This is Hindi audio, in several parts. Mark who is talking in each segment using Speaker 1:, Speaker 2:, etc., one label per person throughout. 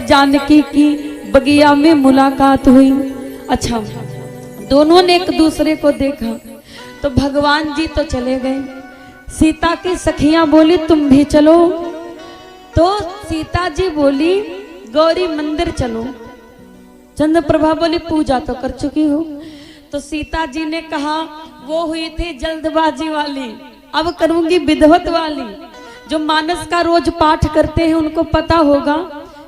Speaker 1: जानकी की बगिया में मुलाकात हुई। अच्छा, दोनों ने एक दूसरे को देखा तो भगवान जी तो चले गए, सीता की सखियां बोली तुम भी चलो, तो सीता जी बोली गौरी मंदिर चलो। चंद्रप्रभा बोली पूजा तो कर चुकी हो। तो सीता जी ने कहा वो हुई थी जल्दबाजी वाली, अब करूंगी विधवत वाली। जो मानस का रोज पाठ करते हैं उनको पता होगा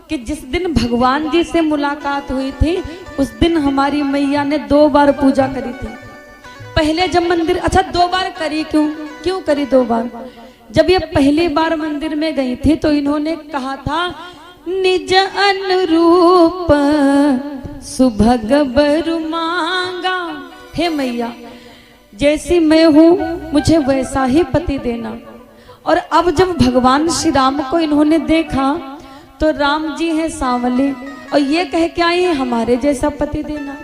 Speaker 1: कि जिस दिन भगवान जी से मुलाकात हुई थी उस दिन हमारी मैया ने 2 बार पूजा करी थी। पहले जब मंदिर, अच्छा 2 बार करी, क्यों करी 2 बार? जब ये पहली बार मंदिर में गई थी तो इन्होंने कहा था निज अनुरूप सुभग बर मांगा, हे मैया जैसी मैं हूं मुझे वैसा ही पति देना। और अब जब भगवान श्री राम को इन्होंने देखा तो राम जी हैं सांवले और ये कह के आई हमारे जैसा पति देना।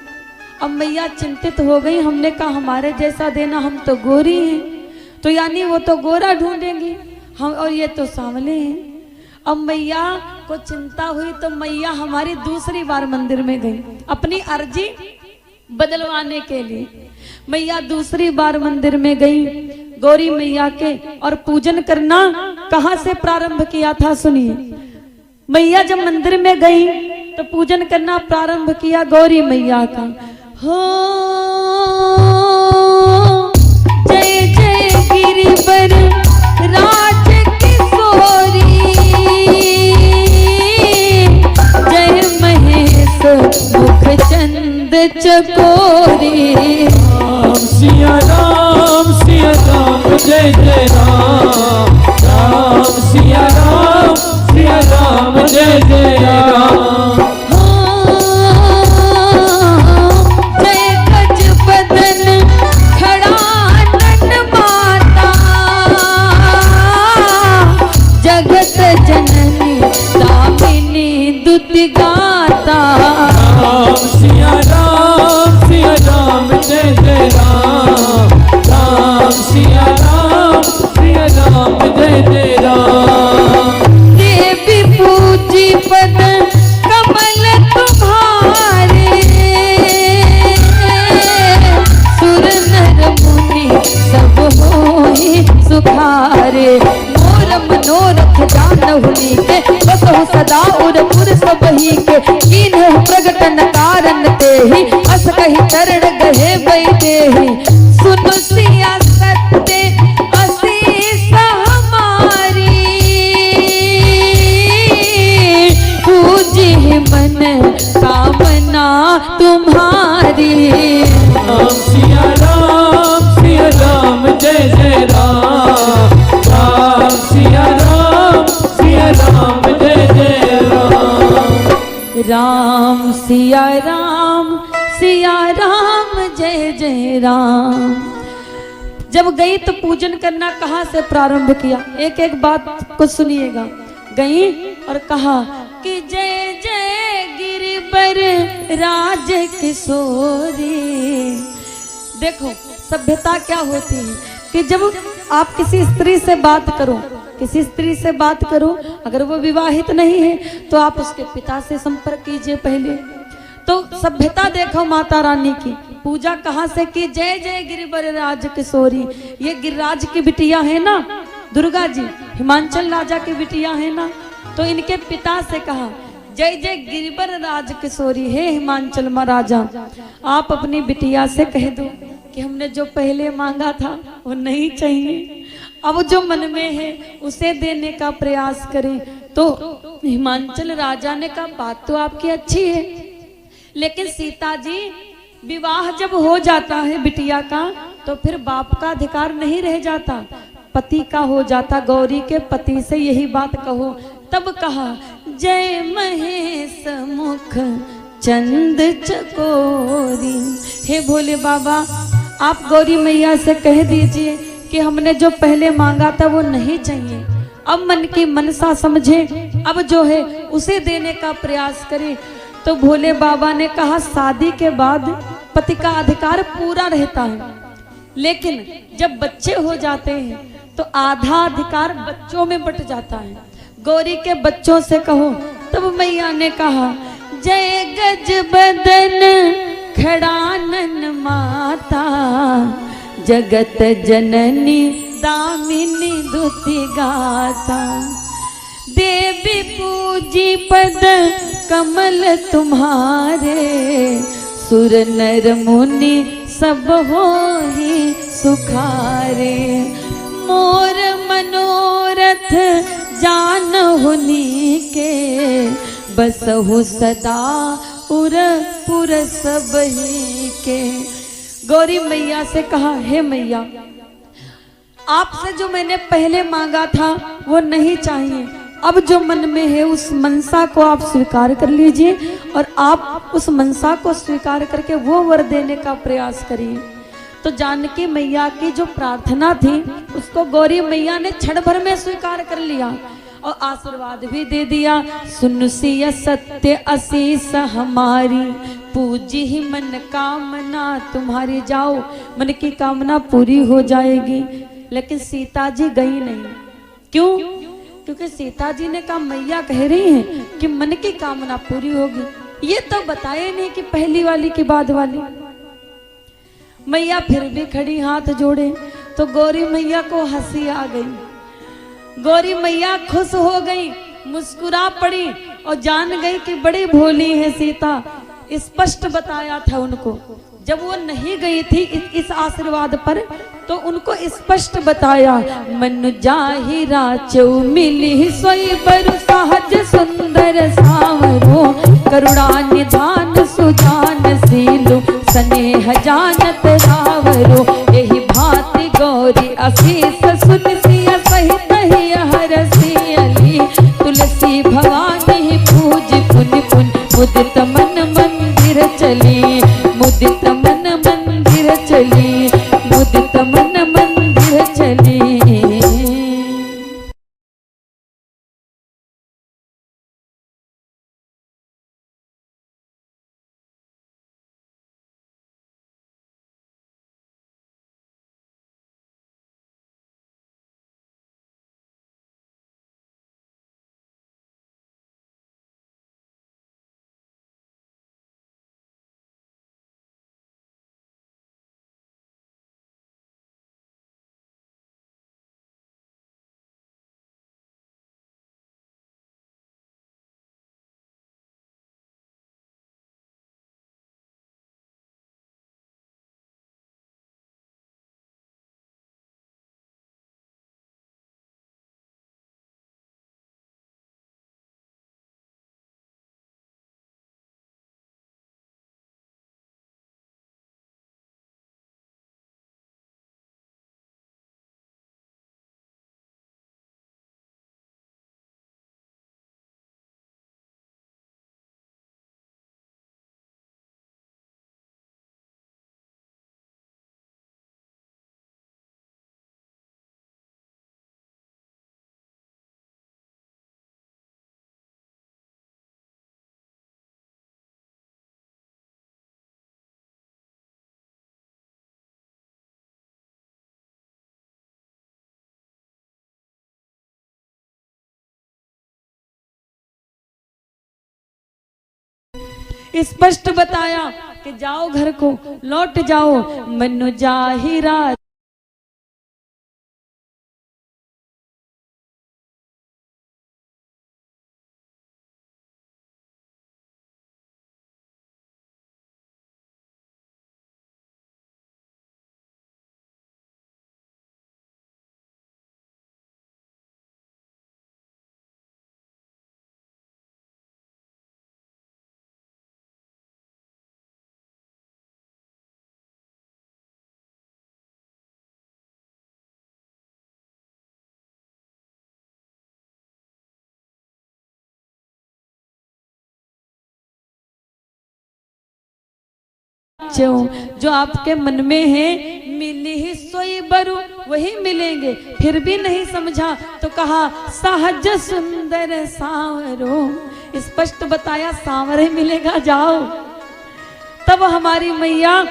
Speaker 1: अब मैया चिंतित हो गई, हमने कहा हमारे जैसा देना, हम तो गोरी हैं, तो यानी वो तो गोरा ढूंढेंगी हम, और ये तो सांवले हैं। अब मैया को चिंता हुई तो मैया हमारी दूसरी बार मंदिर में गई अपनी अर्जी बदलवाने के लिए। मैया दूसरी बार मंदिर में गई गौरी मैया के, और पूजन करना कहाँ से प्रारंभ किया था सुनिए। मैया जब मंदिर में गई तो पूजन करना प्रारंभ किया गौरी मैया का। हो जय जय गिरिवर राज किशोरी, जय महेश मुख चंद चकोरी।
Speaker 2: सिया राम जय जय राम, राम सिया राम जय जय राम।
Speaker 1: जय गज बदन खड़ानन माता, जगत जननी दामिनी दुति गाता।
Speaker 2: राम सिया राम जय जय राम, राम सिया राम जय जय राम।
Speaker 1: देवी पूजी पद कमल तुम्हारे, सुर नर मुनि सब होहि सुखारे। मोर मनोरथ जानहुनी के, बसहु सदा उरपुर सबही के। कीन्हु प्रगटन कारण तेहि, अस कहि चरण गहे बैठेहि। सुन सिया सत्य असीस हमारी, पूजी मन कामना तुम्हारी।
Speaker 2: राम सिया राम जय जय राम, राम सिया राम जय जय राम।
Speaker 1: राम सिया राम जय जय राम। जब गई तो पूजन करना कहाँ से प्रारंभ किया, एक एक बात को सुनिएगा। गई और कहा कि जय जय गिरिवर राज किशोरी। देखो सभ्यता क्या होती है कि जब आप किसी स्त्री से बात करो, अगर वो विवाहित नहीं है तो आप उसके पिता से संपर्क कीजिए पहले। तो सभ्यता देखो माता रानी की पूजा कहाँ से की, जय जय गिरिवर राज किशोरी। ये गिरिराज की बिटिया है ना, दुर्गा जी हिमांचल राजा की बिटिया है ना, तो इनके पिता से कहा जय जय गिरिवर राज किशोरी। हे हिमांचल महाराजा, आप अपनी बिटिया से कह दो कि हमने जो पहले मांगा था वो नहीं चाहिए, अब जो मन में है उसे देने का प्रयास करें। तो हिमांचल राजा ने कहा बात तो आपकी अच्छी है, लेकिन सीता जी विवाह जब हो जाता है बिटिया का तो फिर बाप का अधिकार नहीं रह जाता, पति का हो जाता। गौरी के पति से यही बात कहो। तब कहा जय महेश मुख चंद चकोरी। हे भोले बाबा, आप गौरी मैया से कह दीजिए कि हमने जो पहले मांगा था वो नहीं चाहिए, अब मन की मनसा समझे, अब जो है उसे देने का प्रयास करें। तो भोले बाबा ने कहा शादी के बाद पति का अधिकार पूरा रहता है, लेकिन जब बच्चे हो जाते हैं तो आधा अधिकार बच्चों में बट जाता है। गौरी के बच्चों से कहो तब मैया ने कहा जय गज बदन खड़ानन माता, जगत जननी दामिनी दुति गाता। देवी पूजी पद कमल तुम्हारे, सुर नर मुनि सब हो ही सुखारे। मोर मनोरथ जान हुनी के, बसहु सदा उर पुर सब ही के। गौरी मैया से कहा हे मैया, आपसे जो मैंने पहले मांगा था वो नहीं चाहिए, अब जो मन में है उस मनसा को आप स्वीकार कर लीजिए और आप उस मनसा को स्वीकार करके वो वर देने का प्रयास करिए। तो जानकी मैया की जो प्रार्थना थी उसको गौरी मैया ने क्षण भर में स्वीकार कर लिया और आशीर्वाद भी दे दिया। सुन सिया सत्य असीस हमारी, पूजी ही मन कामना तुम्हारी। जाओ, मन की कामना पूरी हो जाएगी। लेकिन सीता जी गई नहीं। क्यों? क्योंकि सीता जी ने कहा मैया कह रही हैं कि मन की कामना पूरी होगी, ये तो बताए नहीं कि पहली वाली की बाद वाली। मैया फिर भी खड़ी हाथ जोड़े तो गौरी मैया को हंसी आ गई। गौरी मैया खुश हो गई, मुस्कुरा पड़ी और जान गई कि बड़ी भोली है सीता। स्पष्ट बताया था उनको, जब वो नहीं गई थी इस आशीर्वाद पर तो उनको स्पष्ट बताया। मन जाहि राचौ मिली सोई बरु, सहज सुंदर सावरो, करुणा निधान सुजान सीलु, स्नेह जानत रावरो। यही भांति गौरी असीस सुन सिया सहित ही हरसियली, तुलसी भवानी पूज पुन पुन, मुदित मन मंदिर चली, मुदित मन मंदिर चली, मुदित मन मंदिर चली। स्पष्ट बताया कि जाओ घर को लौट जाओ। मनु जाहि राज जो आपके मन में है मिली ही सोई बरु वही मिलेंगे। फिर भी नहीं समझा तो कहा सहज सुंदर सांवरो, स्पष्ट बताया सांवर ही मिलेगा, जाओ। तब हमारी मैया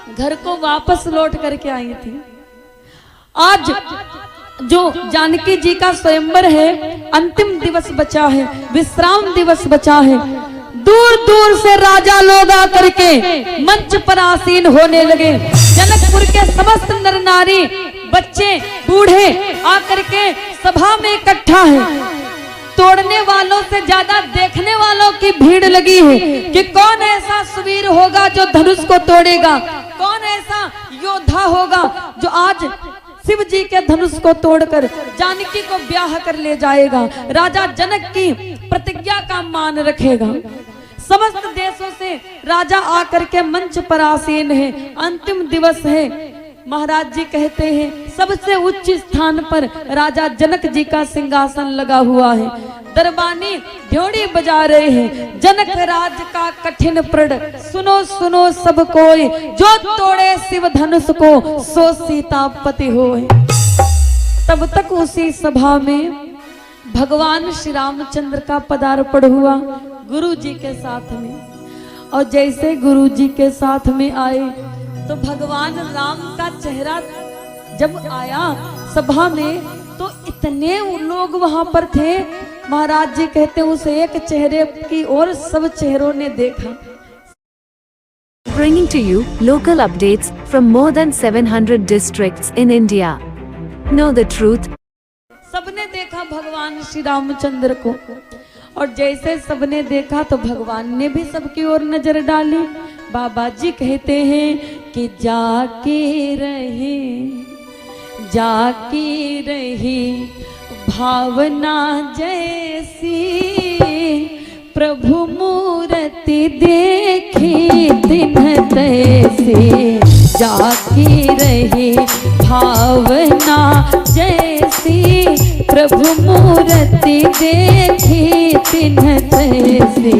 Speaker 1: घर को वापस लौट करके आई थी। आज जो जानकी जी का स्वयंवर है, अंतिम दिवस बचा है, विश्राम दिवस बचा है। दूर दूर से राजा लोग आकर के मंच पर आसीन होने लगे। जनकपुर के समस्त नर नारी, बच्चे, बूढ़े आकर के सभा में इकट्ठा है। तोड़ने वालों से ज्यादा देखने वालों की भीड़ लगी है कि कौन ऐसा सुवीर होगा जो धनुष को तोड़ेगा, कौन ऐसा योद्धा होगा जो आज शिव जी के धनुष को तोड़कर जानकी को ब्याह कर ले जाएगा, राजा जनक की प्रतिज्ञा का मान रखेगा। समस्त देशों से राजा आकर के मंच पर आसीन है। अंतिम दिवस है। महाराज जी कहते हैं सबसे उच्च स्थान पर राजा जनक जी का सिंहासन लगा हुआ है। दरबानी ढोड़ी बजा रहे हैं। जनक राज का कठिन प्रण सुनो सुनो सब कोई, जो तोड़े शिव धनुष को सो सीतापति होए। तब तक उसी सभा में भगवान श्री रामचंद्र का पदार्पण हुआ गुरु जी के साथ में। और जैसे गुरु जी के साथ में आए तो भगवान राम का चेहरा जब आया सभा में तो इतने लोग वहां पर थे। महाराज जी कहते हैं उस एक चेहरे की ओर सब चेहरों ने देखा।
Speaker 3: Bringing to you local updates from more than 700 districts in India. Know the truth.
Speaker 1: सबने देखा भगवान श्री रामचंद्र को। और जैसे सबने देखा तो भगवान ने भी सबकी ओर नजर डाली। बाबा जी कहते हैं कि जाके रही भावना जैसी, प्रभु मूर्ति देखी दिन तैसी। जाके रही भावना जैसी, प्रभु मूर्ति देखी दिन तैसी।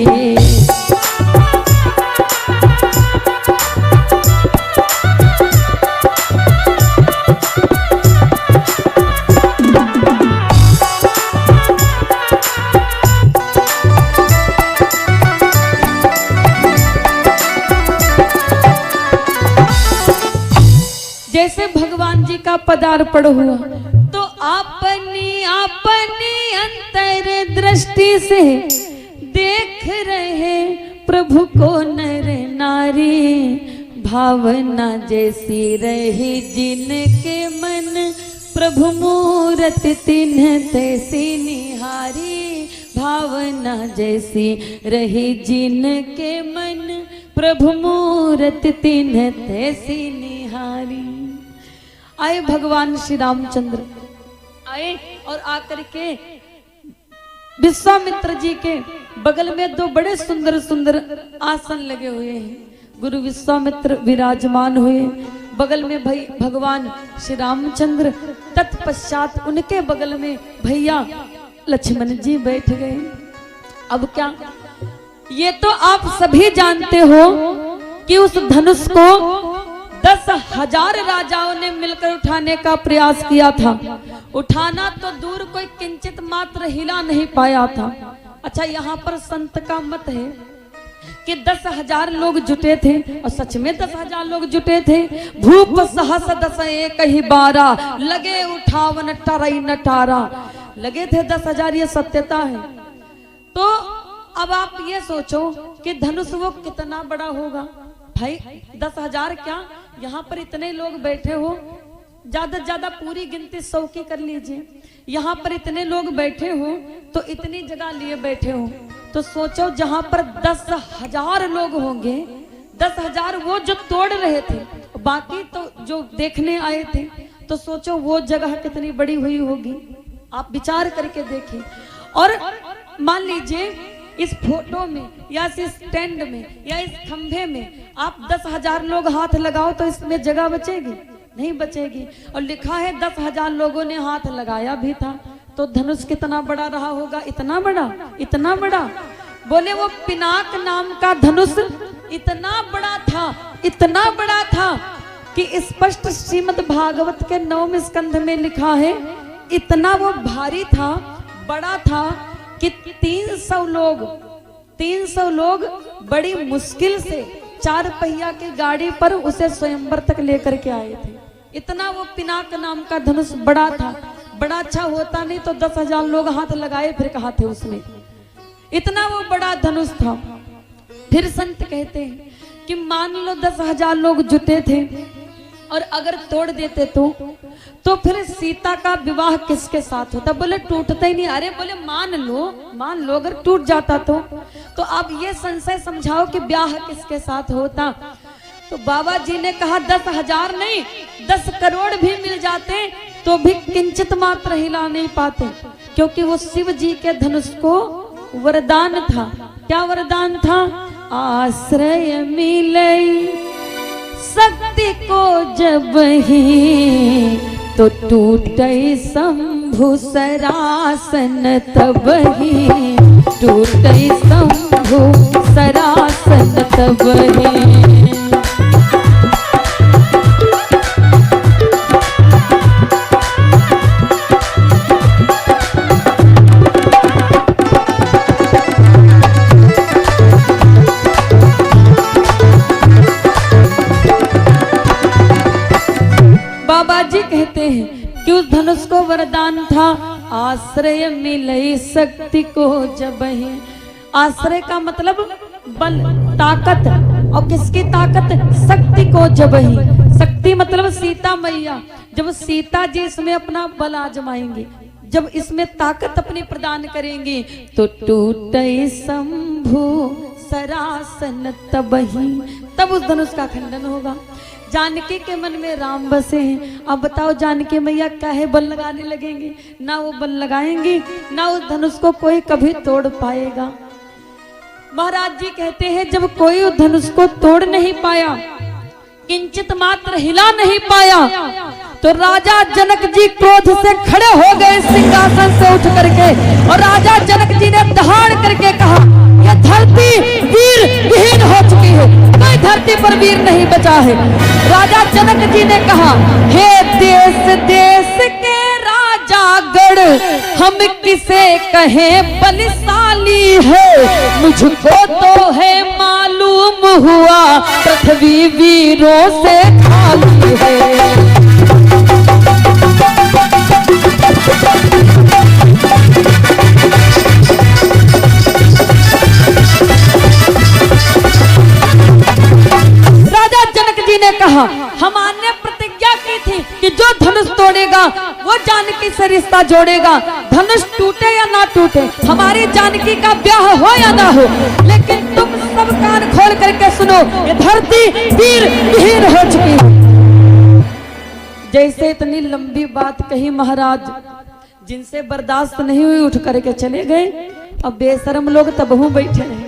Speaker 1: जैसे भगवान जी का पदार्पण हुआ तो अपनी अंतर दृष्टि से देख रहे प्रभु को नर नारी। भावना जैसी रही जिनके मन, प्रभु मूरत तिन्ह तैसी निहारी। भावना जैसी रही जिनके मन, प्रभु मूरत तिन्ह तैसी निहारी। आए भगवान श्री रामचंद्र आए और आकर के विश्वामित्र जी के बगल में दो बड़े सुंदर सुंदर आसन लगे हुए हैं। गुरु विश्वामित्र विराजमान हुए, बगल में भाई भगवान श्री रामचंद्र, तत्पश्चात उनके बगल में भैया लक्ष्मण जी बैठ गए। अब क्या, ये तो आप सभी जानते हो कि उस धनुष को 10,000 राजाओं ने मिलकर उठाने का प्रयास किया था। उठाना तो दूर, कोई किंचित मात्र हिला नहीं पाया था। अच्छा, यहाँ पर संत का मत है कि 10,000 लोग जुटे थे और सच में 10,000 लोग जुटे थे। भूप सहस 10 एक ही 12, लगे उठावन टरई नटारा। लगे थे 10,000, ये सत्यता है। तो अब आप ये सोचो कि धनुष वो कितना बड़ा होगा। भाई 10,000 क्या, यहाँ पर इतने लोग बैठे हो, ज्यादा ज्यादा पूरी गिनती 100 की कर लीजिए। यहाँ पर इतने लोग बैठे हो तो इतनी जगह लिए बैठे हो, तो सोचो जहाँ पर 10,000 लोग होंगे, 10,000 वो जो तोड़ रहे थे, बाकी तो जो देखने आए थे, तो सोचो वो जगह कितनी बड़ी हुई होगी। आप विचार करके देखिए। और मान लीजिए इस फोटो में या इस स्टैंड में या इस खंभे में आप 10,000 लोग हाथ लगाओ तो इसमें जगह बचेगी? नहीं बचेगी। और लिखा है 10,000 लोगों ने हाथ लगाया भी था, तो धनुष कितना बड़ा रहा होगा? इतना बड़ा, इतना बड़ा। बोले वो पिनाक नाम का धनुष इतना बड़ा था, इतना बड़ा था कि स्पष्ट श्रीमद् भागवत के 9वें स्कंध में लिखा है, इतना वो भारी था, बड़ा था कि 300 लोग बड़ी मुश्किल से 4 पहिया की गाड़ी पर उसे स्वयंवर तक लेकर के आए थे। इतना वो पिनाक नाम का धनुष बड़ा था। बड़ा अच्छा होता नहीं तो 10,000 लोग हाथ लगाए फिर कहा थे उसमें, इतना वो बड़ा धनुष था। फिर संत कहते हैं कि मान लो 10,000 लोग जुटे थे और अगर तोड़ देते तो फिर सीता का विवाह किसके साथ होता? बोले टूटता ही नहीं। अरे बोले मान लो अगर टूट जाता तो आप ये संशय समझाओ कि ब्याह किसके साथ होता? तो बाबा जी ने कहा 10,000 नहीं 10 करोड़ भी मिल जाते तो भी किंचित मात्र हिला नहीं पाते, क्योंकि वो शिव जी के धनुष को वरदान था। क्या वरदान था? आश्रय मिले शक्ति को जब ही तो टूटे शंभु सरासन तब ही, टूटे शंभु सरासन तब ही। बाबा जी कहते हैं कि उस धनुष को वरदान था आश्रय मिले शक्ति को जब ही। आश्रय का मतलब बल, ताकत, और किसकी ताकत? शक्ति को जब ही। शक्ति मतलब सीता मैया। जब सीता जी इसमें अपना बल आजमाएंगे, जब इसमें ताकत अपनी प्रदान करेंगी तो टूटे शंभु सरासन तब ही, तब उस धनुष का खंडन होगा। जानकी के मन में राम बसे हैं। अब बताओ जानकी मैया काहे बल लगाने लगेंगे? ना वो बल लगाएंगी ना उस धनुष को कोई कभी तोड़ पाएगा। महाराज जी कहते हैं जब कोई उस धनुष को तोड़ नहीं पाया, किंचित मात्र हिला नहीं पाया, तो राजा जनक जी क्रोध से खड़े हो गए सिंहासन से उठ करके, और राजा जनक जी ने दहाड़ करके कहा यह धरती वीर विहीन हो चुकी है, कोई धरती पर वीर नहीं बचा है। राजा जनक जी ने कहा हे देश देश के राजागण, हम किसे कहें बलशाली है, मुझको तो है मालूम हुआ पृथ्वी वीरों से खाली है। राजा जनक जी ने कहा हमने प्रतिज्ञा की थी कि जो धनुष तोड़ेगा वो जानकी से रिश्ता जोड़ेगा, धनुष टूटे या ना टूटे, हमारी जानकी का ब्याह हो या ना हो, लेकिन तुम सब कान खोल करके सुनो, ये धरती वीर विहीन हो चुकी है। जैसे इतनी लंबी बात कही महाराज, जिनसे बर्दाश्त नहीं हुई उठ करके चले गए। अब बेशरम लोग तबहू बैठे रहे,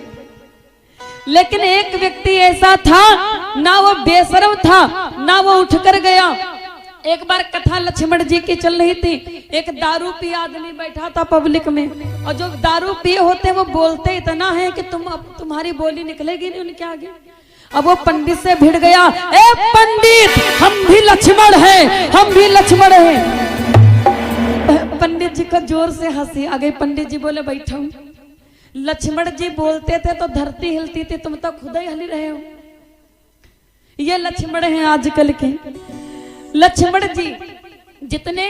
Speaker 1: लेकिन एक व्यक्ति ऐसा था ना वो बेशरम था ना वो उठकर गया। एक बार कथा लक्ष्मण जी की चल रही थी, एक दारू पी आदमी बैठा था पब्लिक में, और जो दारू पिए होते वो बोलते इतना है कि तुम्हारी बोली निकलेगी नहीं उनके आगे। अब वो पंडित से भिड़ गया, ए पंडित हम भी लक्ष्मण हैं, हम भी लक्ष्मण हैं। पंडित जी को जोर से हंसी आ गई। पंडित जी बोले बैठो। लक्ष्मण जी बोलते थे तो धरती हिलती थी, तुम तो खुद ही हिल रहे हो। ये लक्ष्मण हैं आजकल के। लक्ष्मण जी जितने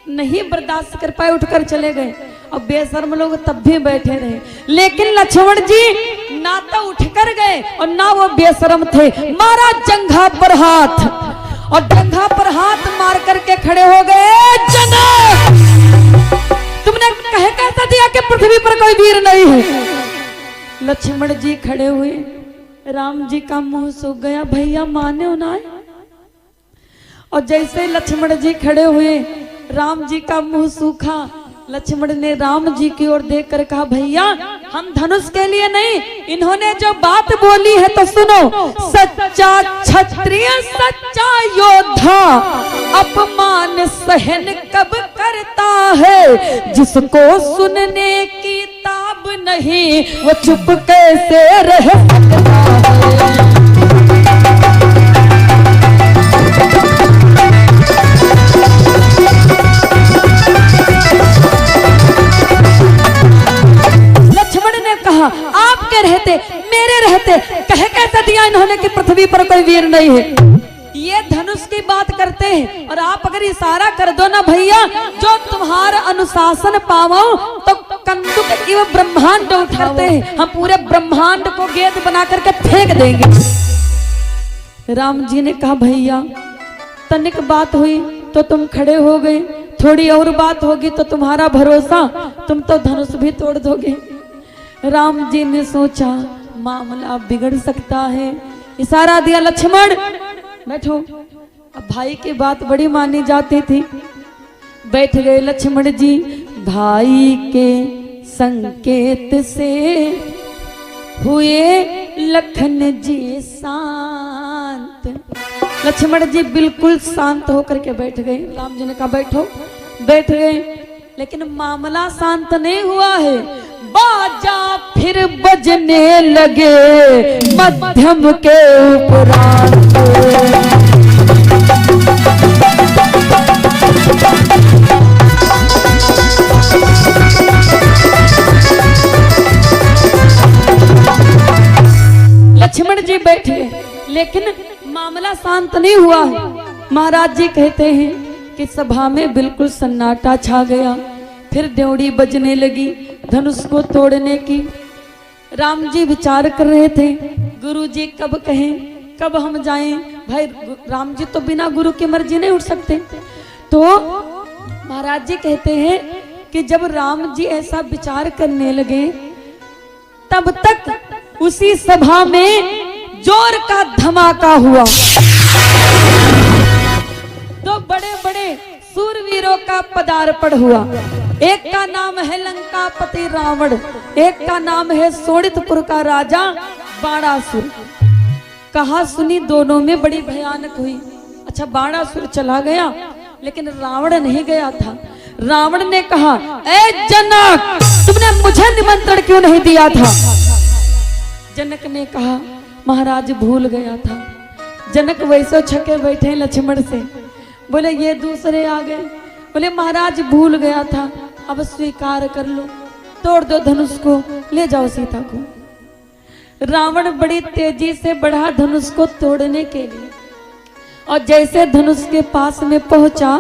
Speaker 1: नहीं बर्दाश्त कर पाए उठकर चले गए, और बेशर्म लोग तब भी बैठे रहे। लेकिन लक्ष्मण जी ना तो उठकर गए और ना वो बेशर्म थे। मारा जंघा पर हाथ, और जंघा पर हाथ मार करके खड़े हो गए। जनक तुमने कहे कैसा दिया कि पृथ्वी पर कोई वीर नहीं है। लक्ष्मण जी खड़े हुए, राम जी का मुंह सूख गया, भैया माने ना। और जैसे लक्ष्मण जी खड़े हुए राम जी का मुंह सूखा। लक्ष्मण ने राम जी की ओर देखकर कहा भैया हम धनुष के लिए नहीं, इन्होंने जो बात बोली है तो सुनो। सच्चा क्षत्रिय सच्चा योद्धा अपमान सहन कब करता है, जिसको सुनने की ताब नहीं वो चुप कैसे रह सकता है। आपके रहते मेरे रहते कहे कैसा दिया इन्होंने कि पृथ्वी पर कोई वीर नहीं है। ये धनुष की बात करते हैं और आप अगर इशारा कर दो ना भैया, जो तुम्हारा अनुशासन पावो तो कंदुक इव ब्रह्मांड उठाते हैं, हम पूरे ब्रह्मांड को गेंद बना करके फेंक देंगे। राम जी ने कहा भैया तनिक बात हुई तो तुम खड़े हो गए, थोड़ी और बात होगी तो तुम्हारा भरोसा, तुम तो धनुष भी तोड़ दोगे। राम जी ने सोचा मामला बिगड़ सकता है, इशारा दिया लक्ष्मण बैठो। अब भाई की बात बड़ी मानी जाती थी, बैठ गए लक्ष्मण जी। भाई के संकेत से हुए लखन जी शांत। लक्ष्मण जी बिल्कुल शांत होकर के बैठ गए। राम जी ने कहा बैठो, बैठ गए। लेकिन मामला शांत नहीं हुआ है, बाजा फिर बजने लगे मध्यम के उपरांत। लक्ष्मण जी बैठे लेकिन मामला शांत नहीं हुआ है। महाराज जी कहते हैं कि सभा में बिल्कुल सन्नाटा छा गया। फिर ड्योढ़ी बजने लगी धनुष को तोड़ने की। राम जी विचार कर रहे थे गुरु जी कब कहें, कब हम जाएं। भाई राम जी तो बिना गुरु की मर्जी नहीं उठ सकते। तो महाराज जी कहते हैं कि जब राम जी ऐसा विचार करने लगे तब तक उसी सभा में जोर का धमाका हुआ। दो बड़े बड़े सूरवीरों का पदार्पण हुआ। एक का नाम है लंकापति रावण, एक का नाम है सोनितपुर का राजा बाणासुर। कहा सुनी दोनों में बड़ी भयानक हुई। अच्छा बाणासुर चला गया लेकिन रावण नहीं गया था। रावण ने कहा ए जनक तुमने मुझे निमंत्रण क्यों नहीं दिया था। जनक ने कहा महाराज भूल गया था। जनक वैसे छके बैठे लक्ष्मण से, बोले ये दूसरे आ गए। बोले महाराज भूल गया था, अब स्वीकार कर लो, तोड़ दो धनुष को, ले जाओ सीता को। रावण बड़ी तेजी से बढ़ा धनुष को तोड़ने के लिए और जैसे धनुष के पास में पहुंचा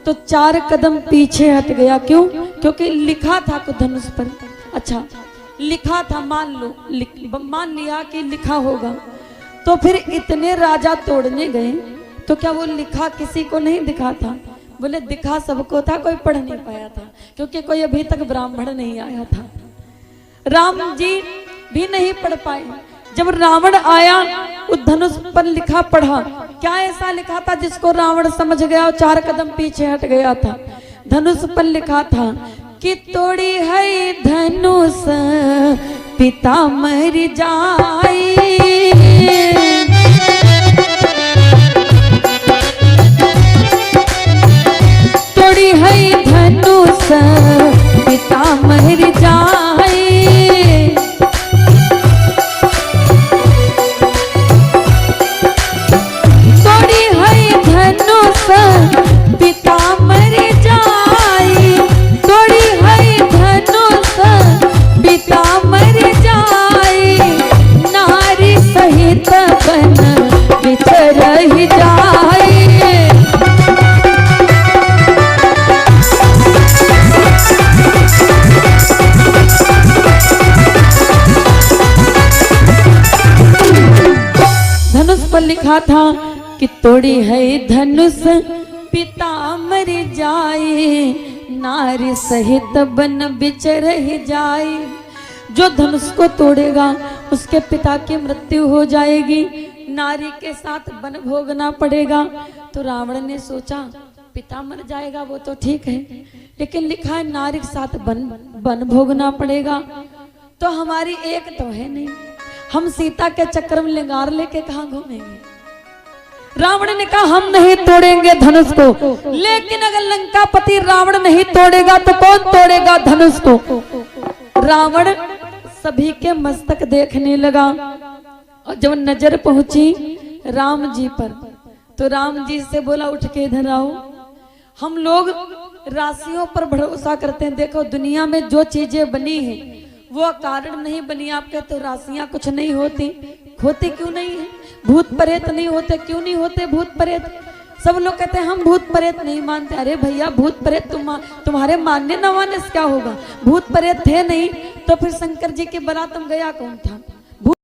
Speaker 1: तो 4 कदम पीछे हट गया। क्यों? क्योंकि लिखा था कुछ धनुष पर। अच्छा लिखा था, मान लिया कि लिखा होगा। तो फिर इतने राजा तोड़ने गए तो क्या वो लिखा किसी को नहीं दिखा था? बोले दिखा सबको था, कोई पढ़ नहीं पाया था क्योंकि कोई अभी तक ब्राह्मण नहीं आया था। राम जी भी नहीं पढ़ पाए। जब रावण आया उस धनुष पर लिखा पढ़ा, क्या ऐसा लिखा था जिसको रावण समझ गया और 4 कदम पीछे हट गया था। धनुष पर लिखा था कि तोड़ी है धनुष पिता मर जाए, तोड़ी है धनुष पिता मर जाए, तोड़ी है धनुष पिता मर जाए, तोड़ी है धनुष पिता मर जाए, नारी सहित बन बिछड़ ही जाए। धनुष पर लिखा था कि तोड़ी है धनुष पिता मर जाए, नारी सहित बन बिछड़ ही जाए। जो धनुष को तोड़ेगा उसके पिता की मृत्यु हो जाएगी, नारी के साथ बन भोगना पड़ेगा। तो रावण ने सोचा पिता मर जाएगा वो तो ठीक है, लेकिन लिखा है नारी के साथ बन भोगना पड़ेगा, तो हमारी एक तो है नहीं, हम सीता के चक्कर में लिंगार लेके कहाँ घूमेंगे। रावण ने कहा हम नहीं तोड़ेंगे धनुष को, लेकिन अगर लंकापति रावण नहीं तोड़ेगा तो कौन तोड़ेगा धनुष को। रावण सभी के मस्तक देखने लगा और जब नजर पहुंची राम जी पर तो राम जी से बोला उठ के इधर आओ। हम लोग राशियों पर भरोसा करते हैं। देखो दुनिया में जो चीजें बनी हैं वो कारण नहीं बनी। आप कहते हो राशियां कुछ नहीं होती, होते क्यों नहीं है? भूत प्रेत नहीं होते, क्यों नहीं होते भूत प्रेत? सब लोग कहते हैं हम भूत प्रेत नहीं मानते। अरे भैया भूत प्रेत तुम्हारे मानने न मानने से क्या होगा? भूत प्रेत थे नहीं तो फिर शंकर जी के बारात में गया कौन था?